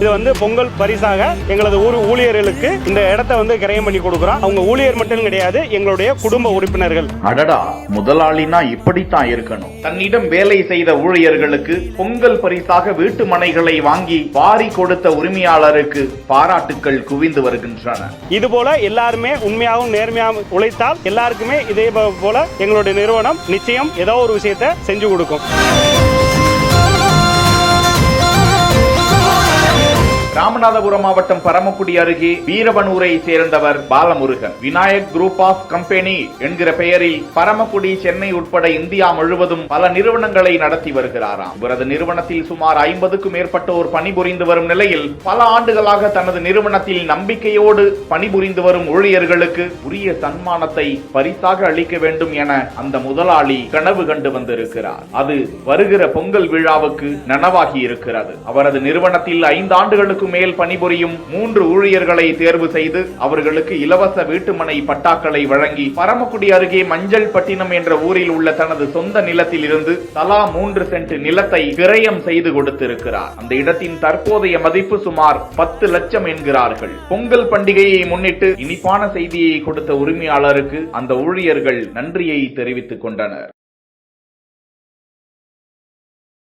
இது பொங்கல் பரிசாக எங்களது ஊழியர்களுக்கு இந்த இடத்தை கிரயம் பண்ணி கொடுக்கிறோம். அவங்க ஊழியர் மட்டும் கிடையாது, எங்களுடைய குடும்ப உறுப்பினர்கள். அடடா, முதலாளினா இப்படித்தான் இருக்கணும். தன்னிடம் வேலை செய்த ஊழியர்களுக்கு பொங்கல் பரிசாக வீட்டு மனைகளை வாங்கி வாரி கொடுத்த உரிமையாளருக்கு பாராட்டுக்கள் குவிந்து வருகின்றன. இது போல எல்லாருமே உண்மையாகவும் நேர்மையாகவும் உழைத்தால் எல்லாருக்குமே இதே போல எங்களுடைய நிறுவனம் நிச்சயம் ஏதோ ஒரு விஷயத்தை செஞ்சு கொடுக்கும். ராமநாதபுரம் மாவட்டம் பரமக்குடி அருகே வீரவனூரை சேர்ந்தவர் Balamurugan. Vinayak group of company என்கிற பெயரில் பரமக்குடி, சென்னை உட்பட இந்தியா முழுவதும் பல நிறுவனங்களை நடத்தி வருகிறாராம். இவரது நிறுவனத்தில் சுமார் 50க்கும் மேற்பட்டோர் பணிபுரிந்து வரும் நிலையில் பல ஆண்டுகளாக தனது நிறுவனத்தில் நம்பிக்கையோடு பணிபுரிந்து வரும் ஊழியர்களுக்கு உரிய சன்மானத்தை பரிசாக அளிக்க வேண்டும் என அந்த முதலாளி கனவு கண்டு வந்திருக்கிறார். அது வருகிற பொங்கல் விழாவுக்கு நனவாகி இருக்கிறது. அவரது நிறுவனத்தில் 5 ஆண்டுகளுக்கு மேல் பணிபுரியும் 3 ஊழியர்களை தேர்வு செய்து அவர்களுக்கு இலவச வீட்டுமனை பட்டாக்களை வழங்கி பரமக்குடி அருகே மஞ்சள் பட்டினம் என்ற ஊரில் உள்ள தனது சொந்த நிலத்தில் இருந்து தலா 3 சென்ட் நிலத்தை கிரயம் செய்து கொடுத்திருக்கிறார். அந்த இடத்தின் தற்போதைய மதிப்பு சுமார் 10 லட்சம் என்கிறார்கள். பொங்கல் பண்டிகையை முன்னிட்டு இனிப்பான செய்தியை கொடுத்த உரிமையாளருக்கு அந்த ஊழியர்கள் நன்றியை தெரிவித்துக் கொண்டனர்.